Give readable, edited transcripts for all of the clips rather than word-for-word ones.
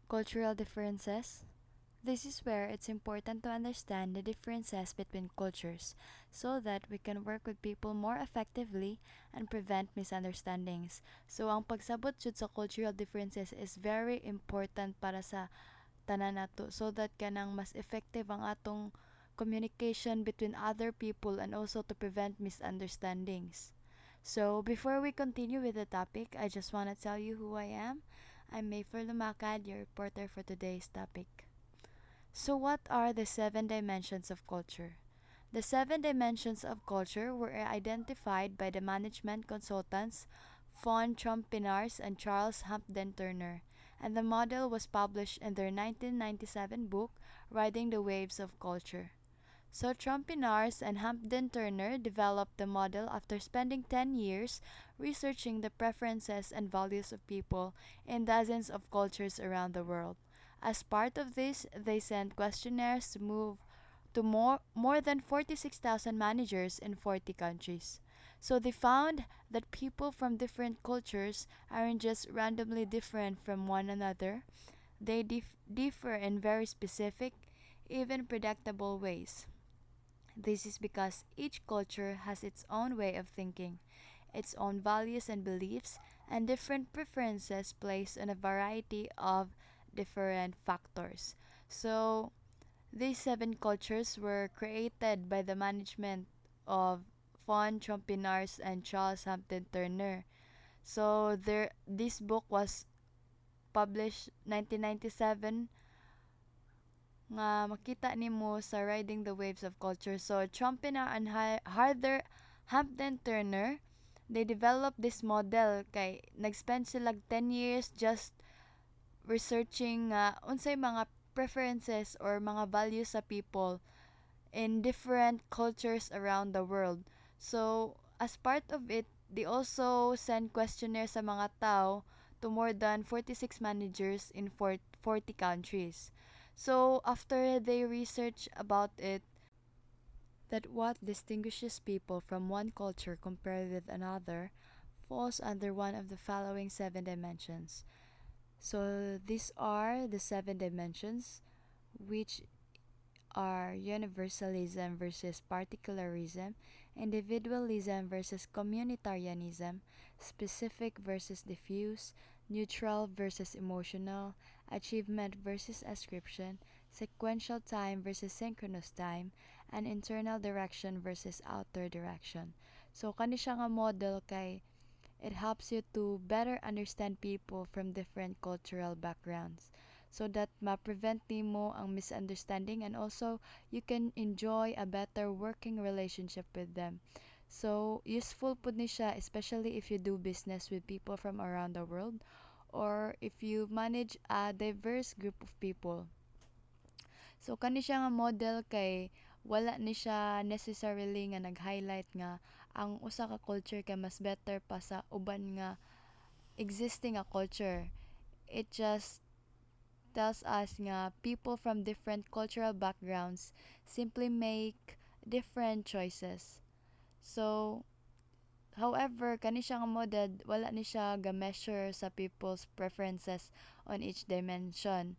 Cultural differences. This is where it's important to understand the differences between cultures so that we can work with people more effectively and prevent misunderstandings. So ang pagsabot jud sa cultural differences is very important para sa tanan nato so that kanang mas effective ang atong communication between other people and also to prevent misunderstandings. So, before we continue with the topic, I just want to tell you who I am. I'm Mayfer Lumakad, your reporter for today's topic. So, what are the seven dimensions of culture? The seven dimensions of culture were identified by the management consultants von Trompenaars and Charles Hampden Turner, and the model was published in their 1997 book, Riding the Waves of Culture. So Trompenaars and Hampden Turner developed the model after spending 10 years researching the preferences and values of people in dozens of cultures around the world. As part of this, they sent questionnaires to more than 46,000 managers in 40 countries. So they found that people from different cultures aren't just randomly different from one another, they differ in very specific, even predictable ways. This is because each culture has its own way of thinking, its own values and beliefs, and different preferences placed on a variety of different factors. So, these seven cultures were created by the management of von Trompenaars and Charles Hampton Turner. So, this book was published 1997 nga makita nimo sa Riding the Waves of Culture. So, Trompenar and Harder Hampton Turner, they developed this model kay nag-spend sila 10 years just researching unsay mga preferences or mga values sa people in different cultures around the world. So, as part of it, they also send questionnaires sa mga tao to more than 46 managers in 40 countries. So, after they research about it, that what distinguishes people from one culture compared with another falls under one of the following seven dimensions. So, these are the seven dimensions, which are universalism versus particularism, individualism versus communitarianism, specific versus diffuse, neutral versus emotional, achievement versus ascription, sequential time versus synchronous time, and internal direction versus outer direction. So kani siya nga model kay it helps you to better understand people from different cultural backgrounds so that ma-prevent nimo ang misunderstanding and also you can enjoy a better working relationship with them. So, useful po ni siya especially if you do business with people from around the world or if you manage a diverse group of people. So, kani siya nga model kay wala ni siya necessarily nga nag-highlight nga ang usa ka culture kay mas better pa sa uban nga existing a culture. It just tells us nga people from different cultural backgrounds simply make different choices. So, however, kani siya nga model, wala ni siya ga-measure sa people's preferences on each dimension.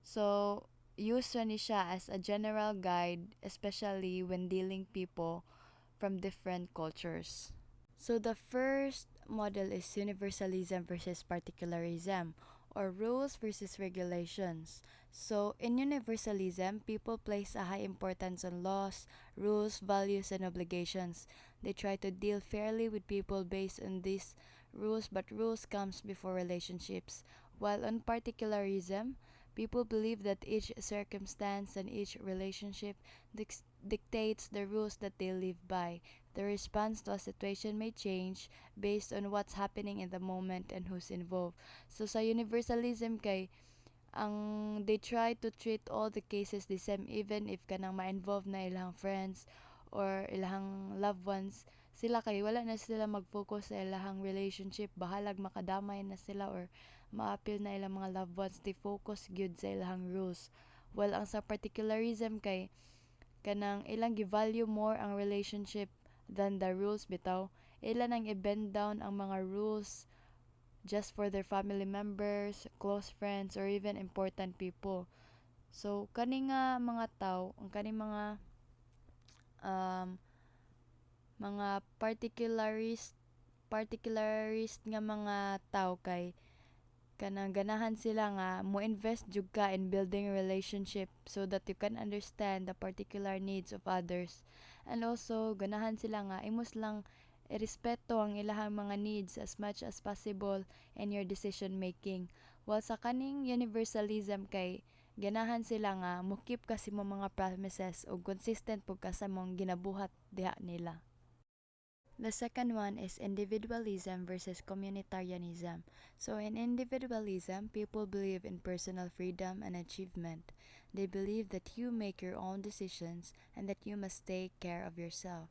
So, use ra ni siya as a general guide, especially when dealing people from different cultures. So the first model is universalism versus particularism, or rules versus regulations. So in universalism, people place a high importance on laws, rules, values, and obligations. They try to deal fairly with people based on these rules, but rules comes before relationships. While on particularism, people believe that each circumstance and each relationship dictates the rules that they live by. The response to a situation may change based on what's happening in the moment and who's involved. So sa universalism kay ang they try to treat all the cases the same even if kanang ma-involve na ilang friends or ilang loved ones sila kay wala na sila mag-focus sa ilang relationship bahalag makadamay na sila or maapil na ilang mga loved ones they focus gyud sa ilang rules while ang sa particularism kay kanang ilang gi-value more ang relationship than the rules bitaw. Ila nang i-bend down ang mga rules just for their family members, close friends, or even important people. So kani nga mga tao, ang kani um, mga particularist nga mga tao kay kanang ganahan sila nga mo invest jud ka in building a relationship so that you can understand the particular needs of others, and also ganahan sila nga imos lang irespeto ang ilahang mga needs as much as possible in your decision making, while sa kaning universalism kay ganahan sila nga mukip ka sa imong mga promises o consistent pud ka sa mong ginabuhat diha nila. The second one is individualism versus communitarianism. So, in individualism, people believe in personal freedom and achievement. They believe that you make your own decisions and that you must take care of yourself.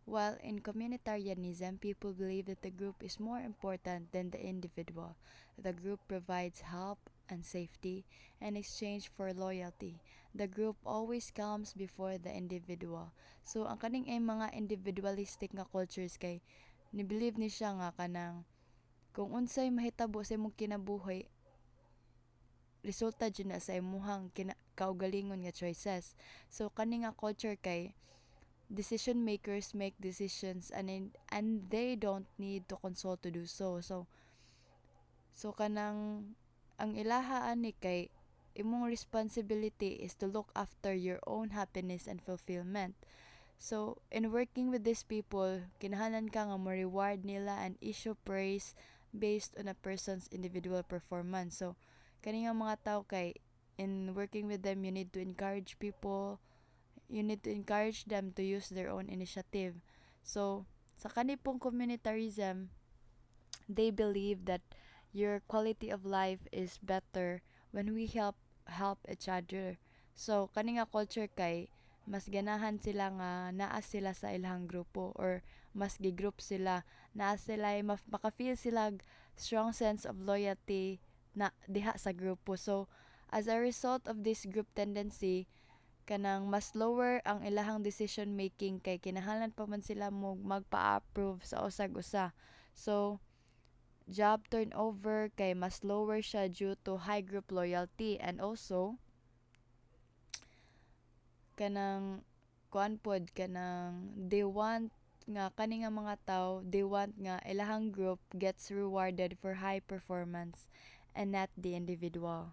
While in communitarianism, people believe that the group is more important than the individual. The group provides help and safety in exchange for loyalty. The group always comes before the individual. So, ang kaning ay mga individualistic nga cultures kay ni-believe ni siya nga kanang kung unsay mahitabo sa imong kinabuhi, resulta dyan na sa imuhang kaugalingon nga choices. So, kani nga culture kay decision makers make decisions and they don't need to consult to do so. So kanang ang ilaha ani kay imong responsibility is to look after your own happiness and fulfillment. So in working with these people, kinahanglan ka nga mo reward nila and issue praise based on a person's individual performance. So kani nga mga tao kay in working with them, you need to encourage them to use their own initiative. So, sa kanipong communitarism, they believe that your quality of life is better when we help each other. So, kani nga culture kay mas ganahan sila nga naa sila sa ilang grupo or mas gigroup sila, naa sila makafeel sila strong sense of loyalty na diha sa grupo. So, as a result of this group tendency, kanang mas lower ang ilahang decision making kay kinahanglan pa man sila mo magpa-approve sa usag-usa. So, job turnover kay mas lower siya due to high group loyalty, and also kanang kuan pod kanang they want nga kani nga mga tao, they want nga ilahang group gets rewarded for high performance and not the individual.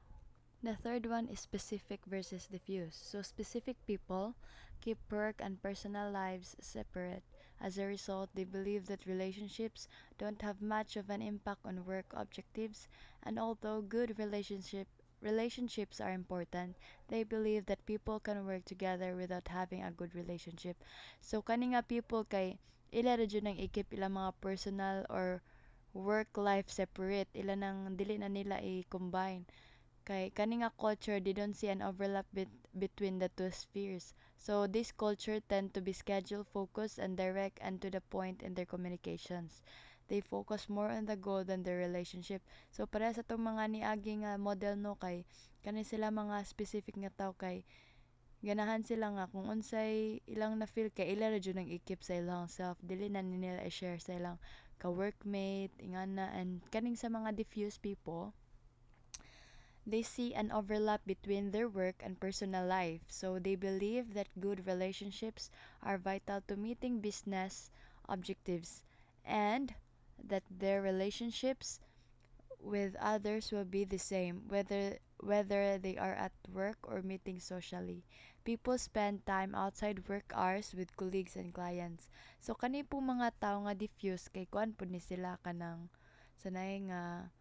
The third one is specific versus diffuse. So specific people keep work and personal lives separate. As a result, they believe that relationships don't have much of an impact on work objectives, and although good relationships are important, they believe that people can work together without having a good relationship. So kani nga people kay ila ra jud nang ikip ila mga personal or work life separate, ila nang dili na nila i-combine kay kani nga culture they don't see an overlap between the two spheres. So this culture tend to be schedule focused and direct and to the point in their communications. They focus more on the goal than the relationship. So para sa tong mga niagi nga model no kay kani sila mga specific nga tao kay ganahan sila nga kung unsay ilang na feel kay ila ra jud nang ikip sa ilang self, dili na nila i-share sa ilang ka workmate ingana. And kaning sa mga diffuse people, they see an overlap between their work and personal life, so they believe that good relationships are vital to meeting business objectives and that their relationships with others will be the same whether they are at work or meeting socially. People spend time outside work hours with colleagues and clients. So kani po mga tao nga diffuse kay kuan pud ni sila kanang sanay nga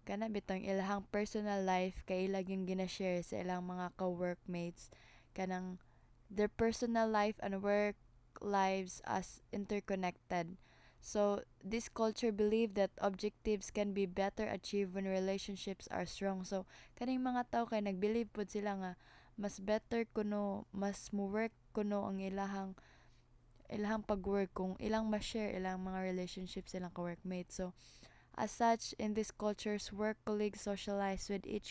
kana bitang ilahang personal life kay ila gyud gina-share sa ilang mga ka-workmates, kanang their personal life and work lives as interconnected. So this culture believe that objectives can be better achieved when relationships are strong. So kaning mga tao kay nag-believe pud sila nga mas better kuno mas mo work kuno ang ilahang pag-work kung ilang ma-share ilang mga relationships ilang ka-workmates. So as such, in these cultures, work colleagues socialize with each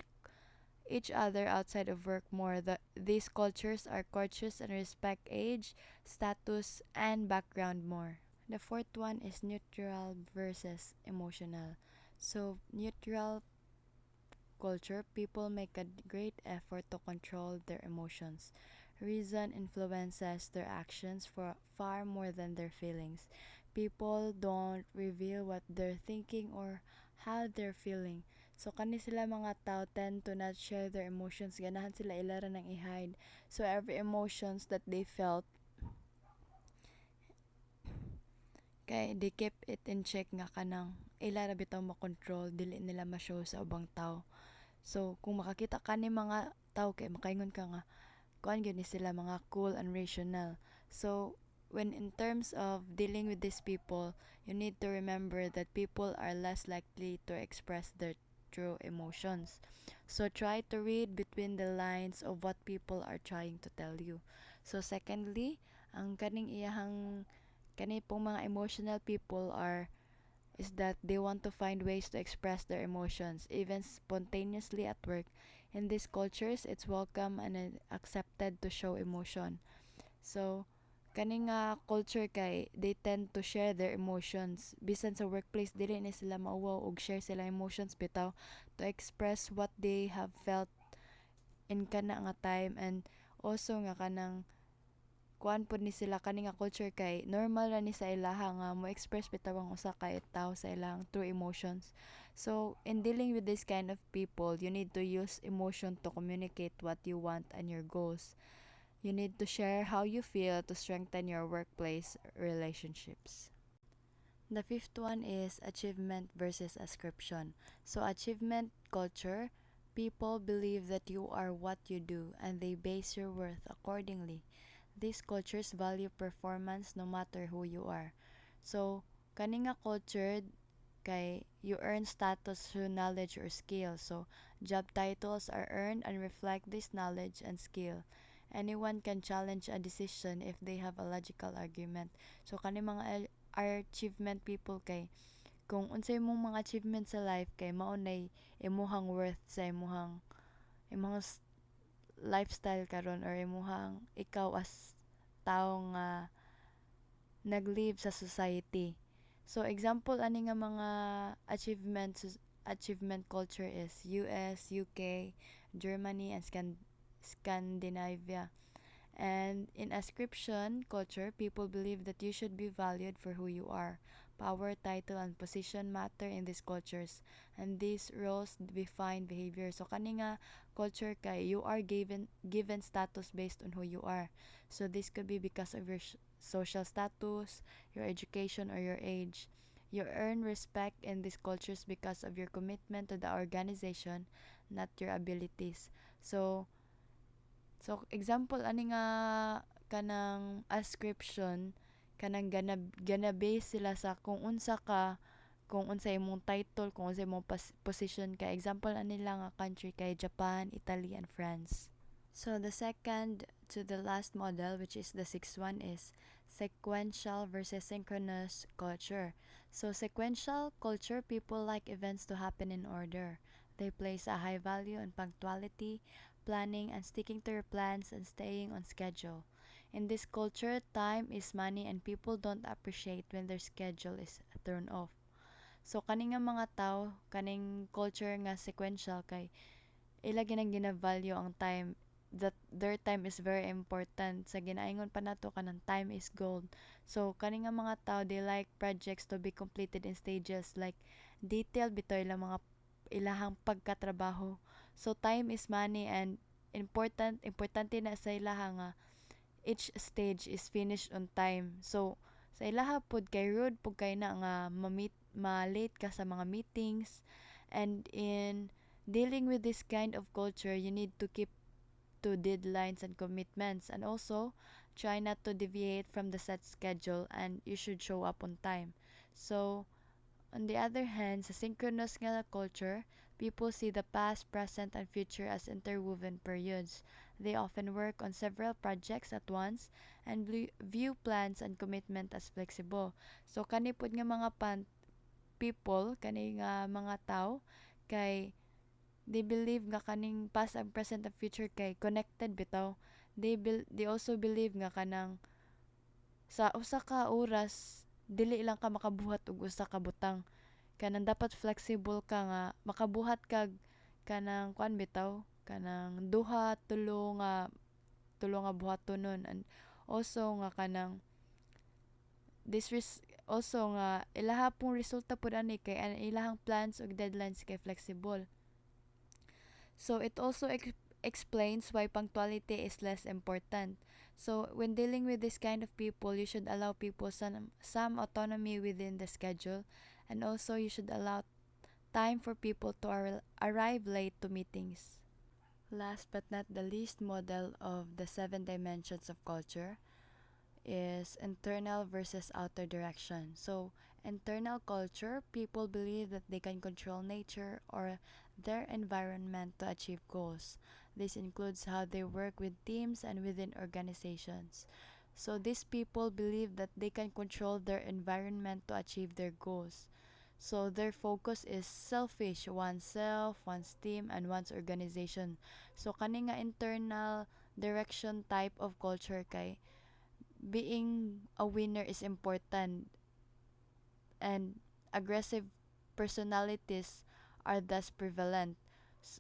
other outside of work more. These cultures are courteous and respect age, status, and background more. The fourth one is neutral versus emotional. So neutral culture, people make a great effort to control their emotions. Reason influences their actions for far more than their feelings. People don't reveal what they're thinking or how they're feeling. So kani sila mga tao tend to not share their emotions. Ganahan sila ilara ng i-hide. So every emotions that they felt, kay they keep it in check nga kanang ilara bitaw makontrol dili nila ma-show sa ubang tao. So, kung makakita ka ni mga tao kay makaingon ka nga kuan gyud ni sila mga cool and rational. So, when in terms of dealing with these people, you need to remember that people are less likely to express their true emotions. So, try to read between the lines of what people are trying to tell you. So, secondly, ang kaning iyahang kani pong mga emotional people are is that they want to find ways to express their emotions, even spontaneously at work. In these cultures, it's welcome and accepted to show emotion. So, kaning culture kay they tend to share their emotions. Bisan sa workplace, dili ni sila mauwaw og share sila emotions bitaw to express what they have felt in kana nga time, and also nga kanang kuan pod ni sila kani nga culture kay normal ra ni sa ilaha nga mo express bitaw ang usa ka tawo sa ilang true emotions. So in dealing with this kind of people, you need to use emotion to communicate what you want and your goals. You need to share how you feel to strengthen your workplace relationships. The fifth one is achievement versus ascription. So achievement culture, people believe that you are what you do and they base your worth accordingly. These cultures value performance no matter who you are. So, kani nga culture kay you earn status through knowledge or skill. So, job titles are earned and reflect this knowledge and skill. Anyone can challenge a decision if they have a logical argument. So, kani mga achievement people kay kung unsay mong mga achievement sa life kay mao nay imuhang worth sa imong lifestyle karon or imuhang ikaw as tao nga nag-live sa society. So example ani nga mga achievement culture is US, UK, Germany and Scandinavia. And in ascription culture, people believe that you should be valued for who you are. Power, title, and position matter in these cultures, and these roles define behavior. So kani nga culture kay you are given status based on who you are. So this could be because of your social status, your education, or your age. You earn respect in these cultures because of your commitment to the organization, not your abilities. So example ani nga kanang ascription kanang gana base sila sa kung unsa ka, kung unsa imong title, kung unsa imong position ka. Example ani lang nga country kay Japan, Italy and France. So the second to the last model, which is the sixth one, is sequential versus synchronous culture. So sequential culture, people like events to happen in order. They place a high value on punctuality, planning and sticking to your plans and staying on schedule. In this culture, time is money and people don't appreciate when their schedule is thrown off. So kaning nga mga tao, kaning culture nga sequential kay ila ginang gina-value ang time, that their time is very important. Sa ginaingon pa nato kanang time is gold. So kani nga mga tao, they like projects to be completed in stages, like detailed bitaw ilang mga ilahang pagkatrabaho. So time is money and importante na sa ilaha nga each stage is finished on time. So sa ilaha pud kay rude pud kay na nga ma-late ka sa mga meetings. And in dealing with this kind of culture, you need to keep to deadlines and commitments, and also try not to deviate from the set schedule, and you should show up on time. So on the other hand, sa synchronous nga culture, people see the past, present, and future as interwoven periods. They often work on several projects at once and view plans and commitment as flexible. So kani pud nga mga people, kani nga mga tao kay they believe nga kaning past and present and future kay connected bitaw. They also believe nga kanang sa usa ka oras dili lang ka makabuhat og usa ka butang. kanang dapat flexible ka nga makabuhat kag kanang kuan bitaw kanang duha tulo nga buhatonon, and also nga kanang also nga ilaha pong resulta pud ani kay ang ilahang plans ug deadlines kay flexible. So it also explains why punctuality is less important. So when dealing with this kind of people, you should allow people some autonomy within the schedule, and also you should allow time for people to arrive late to meetings. Last but not the least model of the seven dimensions of culture is internal versus outer direction. So, internal culture, people believe that they can control nature or their environment to achieve goals. This includes how they work with teams and within organizations. So, these people believe that they can control their environment to achieve their goals. So, their focus is selfish, oneself, one's team, and one's organization. So, kani nga internal direction type of culture kay being a winner is important, and aggressive personalities are thus prevalent.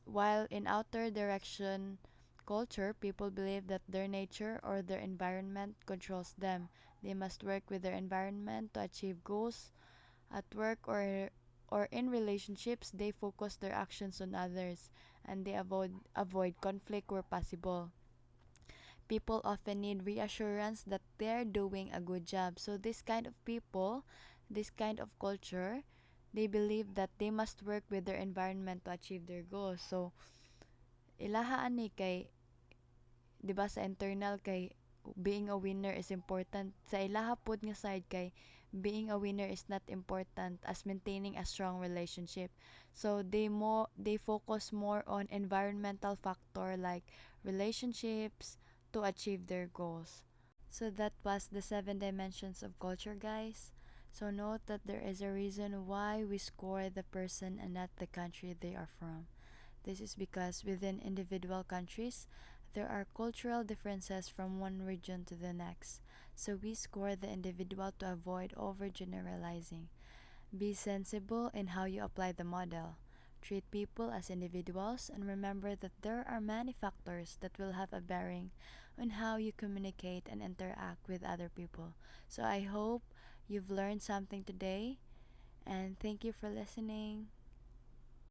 While in outer direction culture, people believe that their nature or their environment controls them. They must work with their environment to achieve goals. At work or in relationships, they focus their actions on others, and they avoid conflict where possible. People often need reassurance that they're doing a good job. So this kind of people, this kind of culture, they believe that they must work with their environment to achieve their goals. So ilaha ani kay 'di ba sa internal kay being a winner is important. Sa ilaha pod nga side kay being a winner is not important as maintaining a strong relationship. So they focus more on environmental factor like relationships to achieve their goals. So that was the seven dimensions of culture, guys. So note that there is a reason why we score the person and not the country they are from. This is because within individual countries, there are cultural differences from one region to the next. So we score the individual to avoid overgeneralizing. Be sensible in how you apply the model. Treat people as individuals and remember that there are many factors that will have a bearing on how you communicate and interact with other people. So I hope you've learned something today, and thank you for listening.